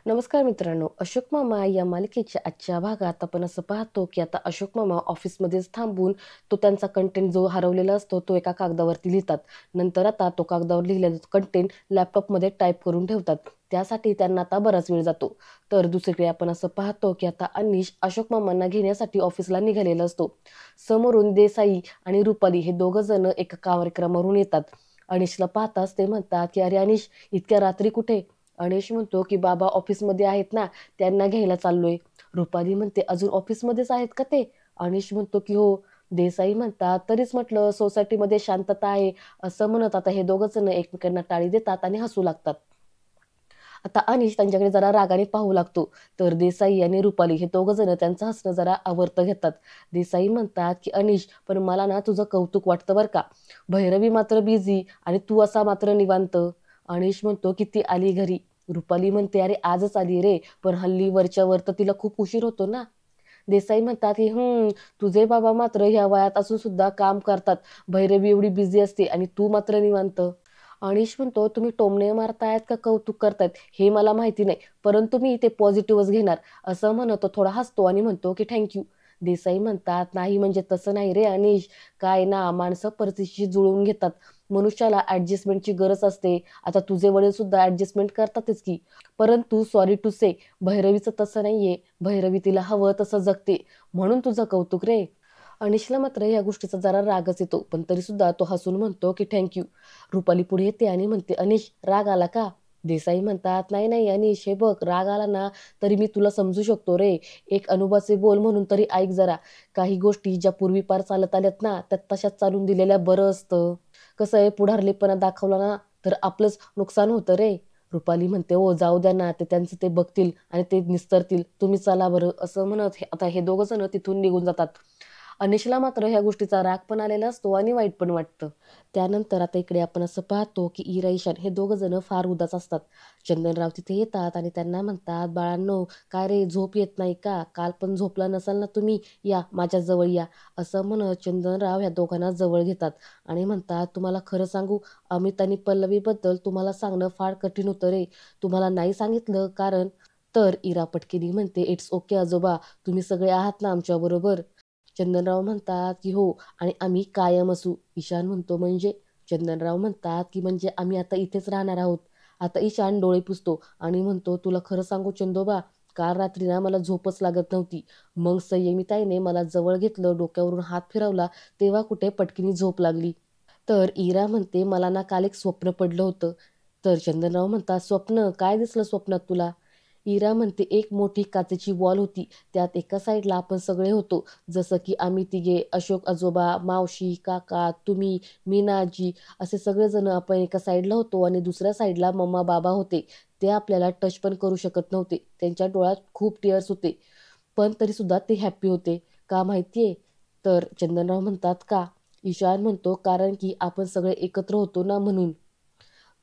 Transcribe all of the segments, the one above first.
नमस्कार मित्रांनो, अशोक मामा या मालिकेच्या आजच्या भागात आपण असं पाहतो की आता अशोक मामा ऑफिसमध्येच थांबून तो त्यांचा कंटेंट जो हरवलेला असतो तो एका कागदावरती लिहितात. नंतर आता तो कागदावर लिहिलेला कंटेंट लॅपटॉपमध्ये टाईप करून ठेवतात. त्यासाठी त्यांना आता बराच वेळ जातो. तर दुसरीकडे आपण असं पाहतो की आता अनिश अशोक मामांना घेण्यासाठी ऑफिसला निघालेला असतो. समोरून देसाई आणि रुपाली हे दोघं जण एका कार्यक्रमावरून येतात. अनिशला पाहताच ते म्हणतात की अरे अनिश, इतक्या रात्री कुठे? अनिश म्हणतो की बाबा ऑफिसमध्ये आहेत ना, त्यांना घ्यायला चाललोय. रुपाली म्हणते अजून ऑफिसमध्येच आहेत का ते? अनिश म्हणतो की हो. देसाई म्हणतात तरीच म्हटलं सोसायटीमध्ये शांतता आहे असं म्हणत आता हे दोघं जण एकमेकांना टाळी देतात आणि हसू लागतात. आता अनिश त्यांच्याकडे जरा रागाने पाहू लागतो. तर देसाई आणि रुपाली हे दोघं जण त्यांचं हसणं जरा आवर्त घेतात. देसाई म्हणतात की अनिश, पण मला ना तुझं कौतुक वाटतं बरं का. भैरवी मात्र बिझी आणि तू असा मात्र निवांत. अनिश म्हणतो की ती आली घरी. रुपाली म्हणते अरे आजच आली रे, पण हल्ली वरच्या वर तर तिला खूप उशीर होतो ना. देसाई म्हणतात की तुझे बाबा मात्र ह्या वयात असून सुद्धा काम करतात. भैरवी एवढी बिझी असते आणि तू मात्र निवांत. अनिश म्हणतो तुम्ही टोमणे मारतायत का कौतुक करतायत हे मला माहिती नाही, परंतु मी ते पॉझिटिव्हच घेणार. असं म्हणत तो थोडा हसतो आणि म्हणतो की थँक्यू. देसाई म्हणतात नाही म्हणजे तसं नाही रे अनिश, काय ना माणसं परिस्थितीशी जुळवून घेतात. मनुष्याला ऍडजस्टमेंटची गरज असते. आता तुझे वडील सुद्धा ऍडजस्टमेंट करतातच की. परंतु सॉरी टू से, भैरवीचं तसं नाहीये. भैरवी तिला हवं तसं जगते, म्हणून तुझं कौतुक रे. अनिशला मात्र या गोष्टीचा जरा रागच येतो, पण तरी सुद्धा तो हसून म्हणतो की थँक्यू. रुपाली पुढे येते आणि म्हणते अनिश, राग आला का? देसाई म्हणतात नाही नाही अनिश, हे बघ राग आला ना तरी मी तुला समजू शकतो रे. एक अनुभवाचे बोल म्हणून तरी ऐक जरा. काही गोष्टी ज्या पूर्वीपार चालत आल्यात ना त्या तशाच चालून दिलेल्या बरं असतं. कसं आहे, पुढारलेपणा दाखवला ना तर आपलंच नुकसान होतं रे. रुपाली म्हणते हो जाऊ द्या ना, ते त्यांचं ते बघतील आणि ते निस्तरतील, तुम्ही चला बरं. असं म्हणत आता हे दोघं जण तिथून निघून जातात. अनिशला मात्र ह्या गोष्टीचा राग पण आलेला असतो आणि वाईट पण वाटतं. त्यानंतर आता इकडे आपण असं पाहतो की इरा ईशान हे दोघं जण फार उदास असतात. चंदनराव तिथे येतात आणि त्यांना म्हणतात बाळांनो, काय रे झोप येत नाही का? काल पण झोपला नसाल ना तुम्ही, या माझ्या जवळ या. असं म्हणत चंदनराव ह्या दोघांना जवळ घेतात आणि म्हणतात तुम्हाला खरं सांगू, अमित आणि पल्लवीबद्दल तुम्हाला सांगणं फार कठीण होतं रे. तुम्हाला नाही सांगितलं कारण. तर इरा पटकिनी म्हणते इट्स ओके आजोबा, तुम्ही सगळे आहात ना आमच्याबरोबर. चंदनराव म्हणतात की हो, आणि आम्ही कायम असू. ईशान म्हणतो म्हणजे? चंदनराव म्हणतात की म्हणजे आम्ही आता इथेच राहणार आहोत. आता ईशान डोळे पुसतो आणि म्हणतो तुला खरं सांगू चंदोबा, काल रात्री ना मला झोपच लागत नव्हती. मग संयमिताईने मला जवळ घेतलं, डोक्यावरून हात फिरवला, तेव्हा कुठे पटकिनी झोप लागली. तर इरा म्हणते मला ना काल एक स्वप्न पडलं होतं. तर चंदनराव म्हणतात स्वप्न काय दिसलं स्वप्नात तुला? इरा म्हणते एक मोठी काचेची वॉल होती. त्यात एका साईडला आपण सगळे होतो, जसं की आम्ही तिघे, अशोक आजोबा, मावशी, काका, तुम्ही, मीना आजी, असे सगळेजण आपण एका साईडला होतो आणि दुसऱ्या साईडला मम्मा बाबा होते. ते आपल्याला टच पण करू शकत नव्हते. त्यांच्या डोळ्यात खूप टीअर्स होते, पण तरी सुद्धा ते हॅप्पी होते. का माहितीये? तर चंदनराव म्हणतात का? ईशान म्हणतो कारण की आपण सगळे एकत्र होतो ना म्हणून.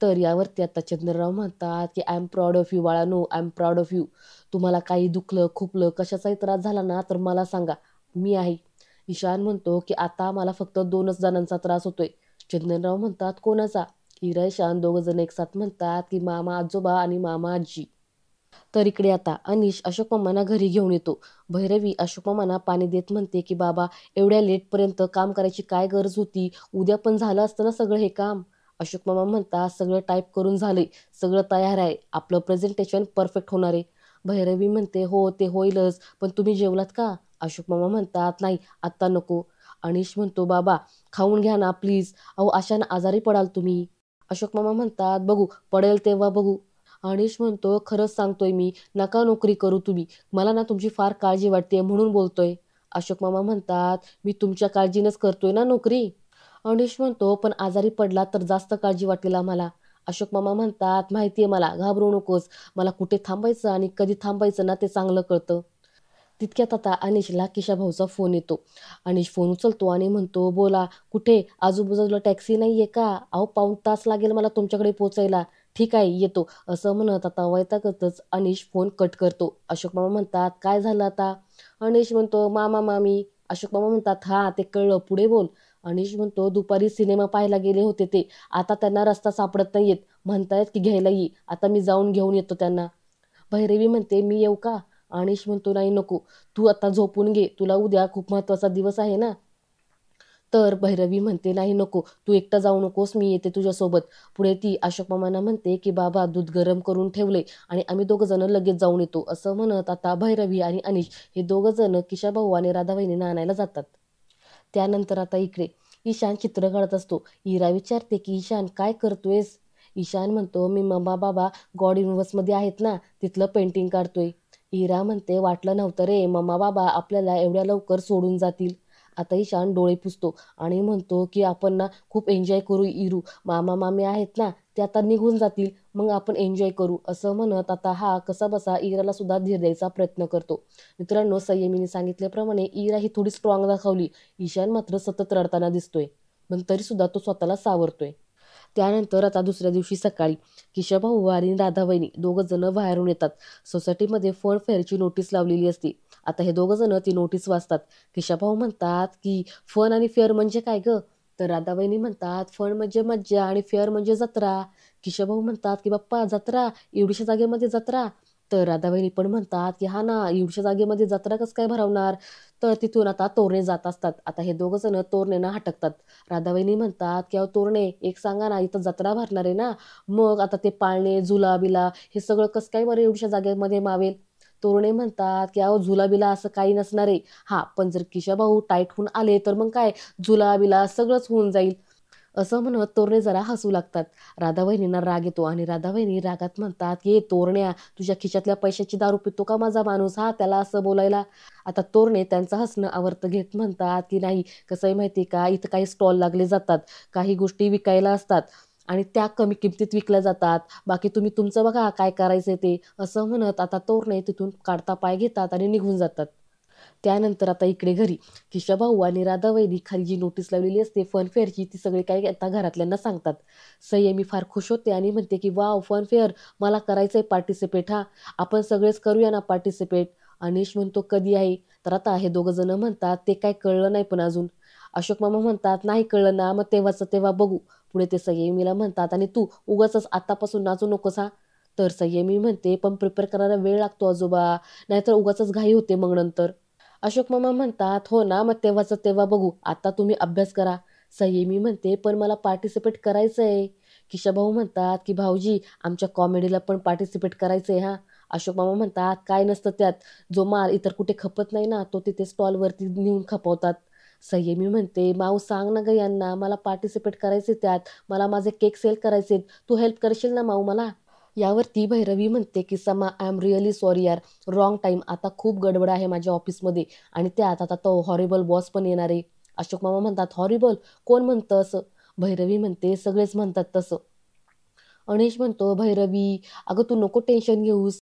तर यावरती आता चंद्रराव म्हणतात की I am proud of you बाळानो, I am proud of you. तुम्हाला काही दुखलं खुपलं कशाचाही त्रास झाला ना तर मला सांगा, मी आहे. ईशान म्हणतो की आता मला फक्त 2च जणांचा त्रास होतोय. चंदनराव म्हणतात कोणाचा? इरा ईशान दोघं जण एकसाथ म्हणतात की मामा आजोबा आणि मामा आजी. तर इकडे आता अनिश अशोक मामांना घरी घेऊन येतो. भैरवी अशोक मामांना पाणी देत म्हणते की बाबा, एवढ्या लेटपर्यंत काम करायची काय गरज होती? उद्या पण झालं असतं ना सगळं हे काम. अशोक मामा म्हणतात सगळं टाईप करून झालंय, सगळं तयार आहे, आपलं प्रेझेंटेशन परफेक्ट होणार आहे. भैरवी म्हणते हो ते होईलच, पण तुम्ही जेवलात का? अशोक मामा म्हणतात नाही, आत्ता नको. अनिश म्हणतो बाबा, खाऊन घ्या ना प्लीज, अहो अशानं आजारी पडाल तुम्ही. अशोक मामा म्हणतात बघू, पडेल तेव्हा बघू. अनिश म्हणतो खरंच सांगतोय मी, नका नोकरी करू तुम्ही, मला ना तुमची फार काळजी वाटते म्हणून बोलतोय. अशोक मामा म्हणतात मी तुमच्या काळजीनंच करतोय ना नोकरी. अनिश म्हणतो पण आजारी पडला तर जास्त काळजी वाटेल आम्हाला. अशोक मामा म्हणतात माहितीये मला, घाबरू नकोस, मला कुठे थांबायचं आणि कधी थांबायचं ना ते चांगलं कळतं. तितक्यात आता अनिशला किशा भाऊचा फोन येतो. अनिश फोन उचलतो आणि म्हणतो बोला, कुठे? आजूबाजूला टॅक्सी नाहीये का? अहो पाऊण तास लागेल मला तुमच्याकडे पोचायला. ठीक आहे येतो. असं म्हणत आता वैतागतच अनिश फोन कट करतो. अशोक मामा म्हणतात काय झालं आता? अनिश म्हणतो मामा मामी. अशोक मामा म्हणतात हा ते कळलं, पुढे बोल. अनिश म्हणतो दुपारी सिनेमा पाहायला गेले होते ते, आता त्यांना रस्ता सापडत नाहीयेत, म्हणतायत की घ्यायला ये, आता मी जाऊन घेऊन येतो त्यांना. भैरवी म्हणते मी येऊ का? अनिश म्हणतो नाही नको, तू आता झोपून घे, तुला उद्या खूप महत्त्वाचा दिवस आहे ना. तर भैरवी म्हणते नाही नको, तू एकटा जाऊ नकोस, मी येते तुझ्यासोबत. पुढे ती अशोक मामांना म्हणते की बाबा दूध गरम करून ठेवले आणि आम्ही दोघं जण लगेच जाऊन येतो. असं म्हणत आता भैरवी आणि अनिश हे दोघं जण किशाभाऊ आणि राधाबाईंना आणायला जातात. त्यानंतर आता इकडे ईशान चित्र काढत असतो. इरा विचारते की ईशान काय करतोयस? ईशान म्हणतो मी मम्मा बाबा गॉड युनिव्हर्समध्ये आहेत ना, तिथलं पेंटिंग काढतोय. इरा म्हणते वाटलं नव्हतं रे मम्मा बाबा आपल्याला एवढ्या लवकर सोडून जातील. आता ईशान डोळे पुसतो आणि म्हणतो की आपण ना खूप एन्जॉय करू इरू, मामा मामी आहेत ना ते आता निघून जातील, मग आपण एन्जॉय करू. असं म्हणत आता हा कसा बसा इराला सुद्धा धीर द्यायचा प्रयत्न करतो. मित्रांनो, संयमीने सांगितल्याप्रमाणे इरा ही थोडी स्ट्रॉंग दाखवली. ईशान मात्र सतत रडताना दिसतोय, पण तरी सुद्धा तो स्वतःला सावरतोय. त्यानंतर आता दुसऱ्या दिवशी सकाळी किशाभाऊ आणि राधाबाईनी दोघं जण बाहेरून येतात. सोसायटीमध्ये फन फेअरची नोटीस लावलेली असते. आता हे दोघं जण ती नोटीस वाचतात. किशाभाऊ म्हणतात की फन आणि फेअर म्हणजे काय ग? तर राधाबाईनी म्हणतात फन म्हणजे मज्जा आणि फेअर म्हणजे जत्रा. किशाभाऊ म्हणतात की बाप्पा जत्रा, एवढीशा जागेमध्ये जत्रा? तर राधाबाईनी पण म्हणतात की हा ना, एवढ्या जागेमध्ये जत्रा कसं काय भरवणार? तर तिथून आता तोरणे जात असतात. आता हे दोघं जण तोरणेना हटकतात. राधाबाईनी म्हणतात की अहो तोरणे एक सांगा ना, इथं जत्रा भरणार आहे ना, मग आता ते पाळणे झुला बिला हे सगळं कसं काय बरं एवढ्या जागेमध्ये मावेल? तोरणे म्हणतात की अहो झुला बिला असं काही नसणार आहे. हा पण जर किशाभाऊ टाईट होऊन आले तर मग काय, झुला बिला सगळंच होऊन जाईल. असं म्हणत तोरणे जरा हसू लागतात. राधाबहिणींना राग येतो आणि राधाबहिणी रागात म्हणतात की तोरण्या, तुझ्या खिशातल्या पैशाची दारू पितो का माझा माणूस, हा त्याला असं बोलायला? आता तोरणे त्यांचं हसणं आवर्त घेत म्हणतात की नाही, कसं आहे माहिती का, इथं काही स्टॉल लागले जातात, काही गोष्टी विकायला असतात आणि त्या कमी किमतीत विकल्या जातात, बाकी तुम्ही तुमचं बघा काय करायचं ते. असं म्हणत आता तोरणे तिथून काढता पाय घेतात आणि निघून जातात. त्यानंतर आता इकडे घरी किशाभाऊ आणि राधाबाईंनी खाली जी नोटीस लावलेली असते फनफेअरची ती सगळी काही आता घरातल्यांना सांगतात. संयमी फार खुश होते आणि म्हणते की वाव फनफेअर, मला करायचंय पार्टिसिपेट, हा आपण सगळेच करूया ना पार्टिसिपेट. अनिश म्हणतो कधी आहे? तर आता हे दोघं जण म्हणतात ते काय कळलं नाही पण अजून. अशोक मामा म्हणतात नाही कळलं ना, मग तेव्हाच तेव्हा बघू. पुढे ते संयमीला म्हणतात आणि तू उगाच आतापासून नाचू नकोस हा. तर संयमी म्हणते पण प्रिपेअर करायला वेळ लागतो आजोबा, नाहीतर उगाच घाई होते मग नंतर. अशोक मामा म्हणतात हो ना, मग तेव्हाच तेव्हा बघू, आता तुम्ही अभ्यास करा. संयमी म्हणते पण मला पार्टिसिपेट करायचंय. किशाभाऊ म्हणतात की भाऊजी आमच्या कॉमेडीला पण पार्टिसिपेट करायचंय हा. अशोक मामा म्हणतात काय नसतं त्यात, जो माल इतर कुठे खपत नाही ना तो तिथे स्टॉलवरती नेऊन खपवतात. संयमी म्हणते माऊ सांग ना ग यांना, मला पार्टिसिपेट करायचे त्यात, मला माझे केक सेल करायचे, तू हेल्प करशील ना माऊ मला? यावरती भैरवी म्हणते की समा आय एम रिअली सॉरी यार, रॉंग टाईम, आता खूप गडबड आहे माझ्या ऑफिसमध्ये आणि त्यात आता तो हॉरिबल बॉस पण येणार आहे. अशोक मामा म्हणतात हॉरिबल, कोण म्हणतं असं? भैरवी म्हणते सगळेच म्हणतात तसं. अनिश म्हणतो भैरवी अगं तू नको टेन्शन घेऊस.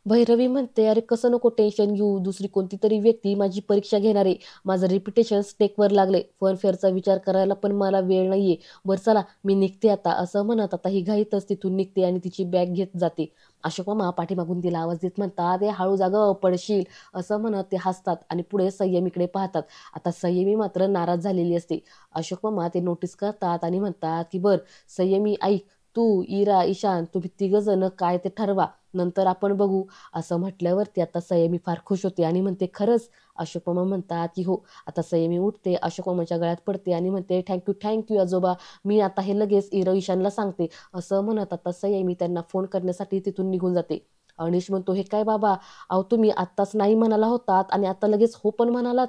भैरवी म्हणते अरे कसं नको टेन्शन घेऊ, दुसरी कोणती तरी व्यक्ती माझी परीक्षा घेणार आहे, माझं रिप्युटेशन स्टेकवर लागले, फनफेअरचा विचार करायला पण मला वेळ नाहीये. बरं चला मी निघते आता. असं म्हणत आता ही घाईतच तिथून निघते आणि तिची बॅग घेत जाते. अशोक मामा पाठीमागून तिला आवाज देत म्हणतात ए हळू जागं पडशील. असं म्हणत ते हसतात आणि पुढे संयमीकडे पाहतात. आता संयमी मात्र नाराज झालेली असते. अशोक मामा ते नोटीस करतात आणि म्हणतात की बर संयमी ऐक, तू इरा ईशान तुम्ही तिघ जण काय ते ठरवा, नंतर आपण बघू. असं म्हटल्यावरती आता संयमी फार खुश होते आणि म्हणते खरंच? अशोक मामा म्हणतात की हो. आता संयमी उठते, अशोक मामाच्या गळ्यात पडते आणि म्हणते थँक्यू थँक्यू आजोबा, मी आता हे लगेच ईशानला सांगते. असं म्हणत आता संयमी त्यांना फोन करण्यासाठी तिथून निघून जाते. अनिश म्हणतो हे काय बाबा, अहो तुम्ही आत्ताच नाही म्हणाला होतात आणि आता लगेच हो पण म्हणालात.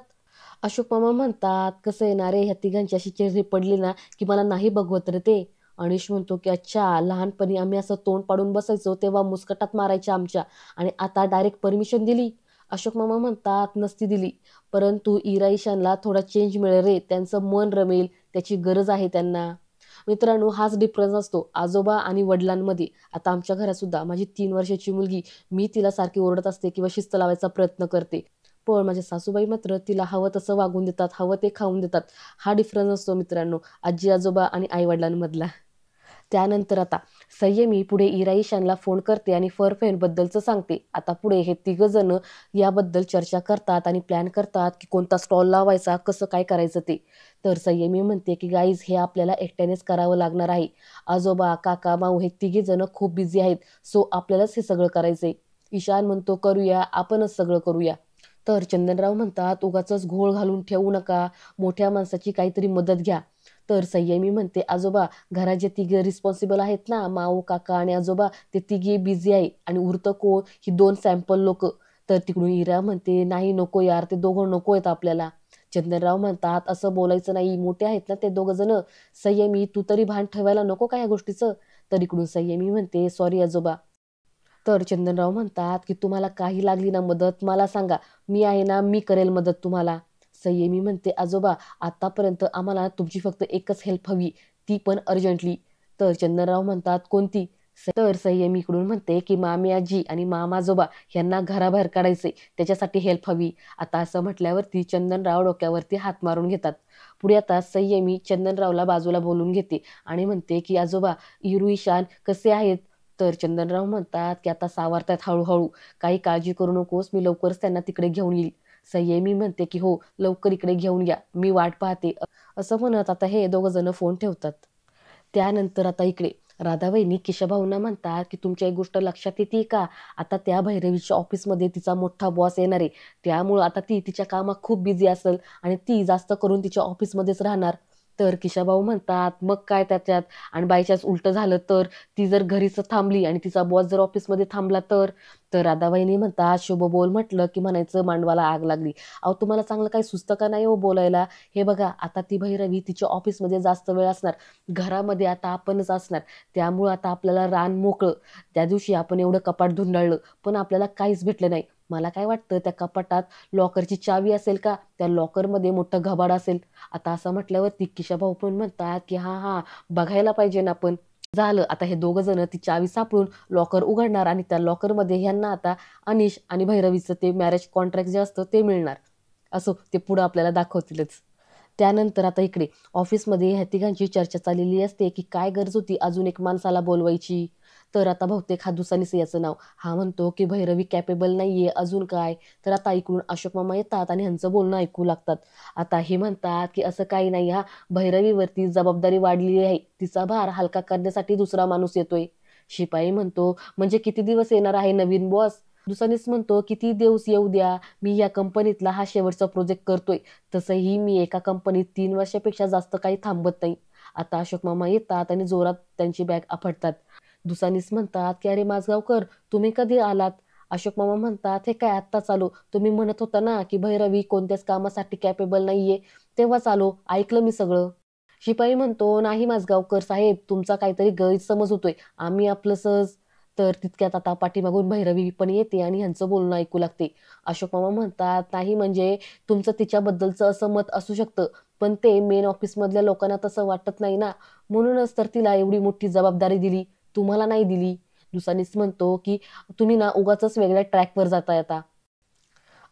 अशोक मामा म्हणतात कसं येणार रे, ह्या तिघांची अशी चेहरे पडली ना की मला नाही बघवत रे ते. अनिश म्हणतो की अच्छा, लहानपणी आम्ही असं तोंड पाडून बसायचो तेव्हा मुस्कटात मारायच्या आमच्या, आणि आता डायरेक्ट परमिशन दिली? अशोक मामा म्हणतात नसती दिली, परंतु इरा ईशानला थोडा चेंज मिळेल रे, त्यांचं मन रमेल, त्याची गरज आहे त्यांना. मित्रांनो, हाच डिफरन्स असतो आजोबा आणि वडिलांमध्ये. आता आमच्या घरात सुद्धा माझी 3 वर्षाची मुलगी, मी तिला सारखी ओरडत असते किंवा शिस्त लावायचा प्रयत्न करते, पण माझ्या सासूबाई मात्र तिला हवं तसं वागून देतात, हवं ते खाऊन देतात. हा डिफरन्स असतो मित्रांनो आजी आजोबा आणि आई वडिलांमधला. त्यानंतर आता संयमी पुढे इरा ईशानला फोन करते आणि बद्दलचं सांगते. आता पुढे हे तिघ जण याबद्दल चर्चा करतात आणि प्लॅन करतात की कोणता स्टॉल लावायचा, कसं काय करायचं ते. तर संयमी म्हणते की गाईज हे आपल्याला एकट्यानेच करावं लागणार आहे, आजोबा काका माऊ हे तिघे जण खूप बिझी आहेत, सो आपल्यालाच हे सगळं करायचंय. ईशान म्हणतो करूया, आपणच सगळं करूया. तर चंदनराव म्हणतात उगाचच घोळ घालून ठेवू नका, मोठ्या माणसाची काहीतरी मदत घ्या. तर संयमी म्हणते आजोबा घरात जे तिघे रिस्पॉन्सिबल आहेत ना, माऊ काका आणि आजोबा, ते तिघे बिझी आहे आणि उरतं कोण, ही 2 सॅम्पल लोक. तर तिकडून इरा म्हणते नाही नको यार, ते दोघं नको आहेत आपल्याला. चंदनराव म्हणतात असं बोलायचं नाही, मोठे आहेत ना ते दोघं जण. संयमी तू तरी भान ठेवायला नको का या गोष्टीचं. तर इकडून संयमी म्हणते सॉरी आजोबा. तर चंदनराव म्हणतात की तुम्हाला काही लागली ना मदत मला सांगा, मी आहे ना, मी करेल मदत तुम्हाला. संयमी म्हणते आजोबा आतापर्यंत आम्हाला तुमची फक्त एकच हेल्प हवी, ती पण अर्जंटली. तर चंदनराव म्हणतात कोणती. तर संयमी इकडून म्हणते की मामी आजी आणि मामाजोबा यांना घराबाहेर काढायचे, त्याच्यासाठी हेल्प हवी. आता असं म्हटल्यावरती चंदनराव डोक्यावरती हात मारून घेतात. पुढे आता संयमी चंदनरावला बाजूला बोलून घेते आणि म्हणते की आजोबा इरू ईशान कसे आहेत. तर चंदनराव म्हणतात की आता सावरतात हळूहळू, काही काळजी करू नकोस, मी लवकरच त्यांना तिकडे घेऊन येईल. संयमी म्हणते की हो लवकर इकडे घेऊन या, मी वाट पाहते. असं म्हणत आता हे दोघं जण फोन ठेवतात. त्यानंतर आता इकडे राधाबाईंनी केशवभाऊंना म्हणतात की तुमच्या एक गोष्ट लक्षात येते का, आता त्या भैरवीच्या ऑफिसमध्ये तिचा मोठा बॉस येणार आहे, त्यामुळं आता ती तिच्या कामात खूप बिझी असेल आणि ती जास्त करून तिच्या ऑफिसमध्येच राहणार. तर किशाभाऊ म्हणतात मग काय त्याच्यात, आणि बाय चान्स उलटं झालं तर, ती जर घरीच थांबली आणि तिचा बॉस जर ऑफिसमध्ये थांबला तर. तर राधाबाईंनी म्हणतात शुभ बोल म्हटलं की म्हणायचं मांडवाला आग लागली. अहो तुम्हाला चांगलं काही सुचतं का नाही हो बोलायला. हे बघा आता ती भैरवी तिच्या ऑफिसमध्ये जास्त वेळ असणार, घरामध्ये आता आपणच असणार, त्यामुळं आता आपल्याला रान मोकळं. त्या दिवशी आपण एवढं कपाट धुंडाळलं पण आपल्याला काहीच भेटलं नाही. मला काय वाटतं त्या कपाटात लॉकरची चावी असेल का, त्या लॉकरमध्ये मोठं घबाड असेल. आता असं म्हटल्यावरती किशाभाऊ पण म्हणतात की हा हा बघायला पाहिजे ना आपण. झालं आता हे दोघं जण ती चावी सापडून लॉकर उघडणार आणि त्या लॉकरमध्ये ह्यांना आता अनिश आणि भैरवीचं ते मॅरेज कॉन्ट्रॅक्ट जे असतं ते मिळणार. असो ते पुढं आपल्याला दाखवतीलच. त्यानंतर आता इकडे ऑफिसमध्ये ह्या तिघांची चर्चा चाललेली असते की काय गरज होती अजून एक माणसाला बोलवायची. तर आता बहुतेक हा दुसानीस याचं नाव, हा म्हणतो की भैरवी कॅपेबल नाहीये अजून काय. तर आता ऐकून अशोक मामा येतात आणि ह्यांचं बोलणं ऐकू लागतात. आता हे म्हणतात की असं काही नाही, हा भैरवीवरती जबाबदारी वाढलेली आहे, तिचा भार हलका करण्यासाठी दुसरा माणूस येतोय. शिपाई म्हणतो म्हणजे किती दिवस येणार आहे नवीन बॉस. दुसरीच म्हणतो किती दिवस येऊ द्या, मी या कंपनीतला हा शेवटचा प्रोजेक्ट करतोय. तसंही मी एका कंपनीत 3 वर्षापेक्षा जास्त काही थांबत नाही. आता अशोक मामा येतात आणि जोरात त्यांची बॅग आपटतात. दुसानीस म्हणतात की अरे माझगावकर तुम्ही कधी आलात. अशोक मामा म्हणतात हे काय आत्ताच आलो, तुम्ही म्हणत होता ना की भैरवी कोणत्याच कामासाठी कॅपेबल नाहीये, तेव्हाच आलो, ऐकलं मी सगळं. शिपाई म्हणतो नाही माझगावकर साहेब, तुमचा काहीतरी गैरसमज होतोय, आम्ही आपलं सहज. तर तितक्यात आता पाठीमागून भैरवी पण येते आणि ह्यांचं बोलणं ऐकू लागते. अशोक मामा म्हणतात नाही म्हणजे तुमचं तिच्याबद्दलचं असं मत असू शकतं, पण ते मेन ऑफिसमधल्या लोकांना तसं वाटत नाही ना, म्हणूनच तर तिला एवढी मोठी जबाबदारी दिली, तुम्हाला नाही दिली. दुसरीच म्हणतो की तुम्ही ना उगाचच वेगळ्या ट्रॅकवर जाताय आता.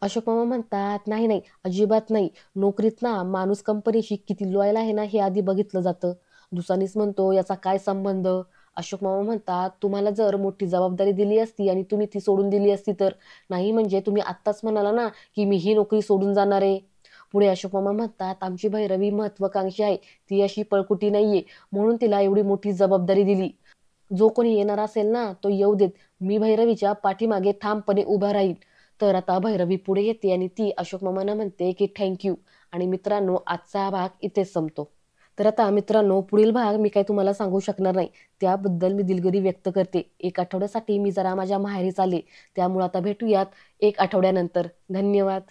अशोक मामा म्हणतात नाही नाही अजिबात नाही, नोकरीत ना माणूस कंपनीशी किती लॉयल आहे ना हे आधी बघितलं जातं. दुसरीच म्हणतो याचा काय संबंध. अशोक मामा म्हणतात तुम्हाला जर मोठी जबाबदारी दिली असती आणि तुम्ही ती सोडून दिली असती तर. नाही म्हणजे तुम्ही आत्ताच म्हणाला ना की मी ही नोकरी सोडून जाणार आहे. पुढे अशोक मामा म्हणतात आमची भैरवी महत्वाकांक्षी आहे, ती अशी पळकुटी नाहीये, म्हणून तिला एवढी मोठी जबाबदारी दिली. जो कोणी येणार असेल ना तो येऊ देत, मी भैरवीच्या पाठीमागे ठामपणे उभा राहील. तर आता भैरवी पुढे येते आणि ती अशोक मामांना म्हणते की थँक्यू. आणि मित्रांनो आजचा हा भाग इथेच संपतो. तर आता मित्रांनो पुढील भाग मी काही तुम्हाला सांगू शकणार नाही, त्याबद्दल मी दिलगिरी व्यक्त करते. 1 आठवड्यासाठी मी जरा माझ्या माहेरी चालले, त्यामुळे आता भेटूयात 1 आठवड्यानंतर. धन्यवाद.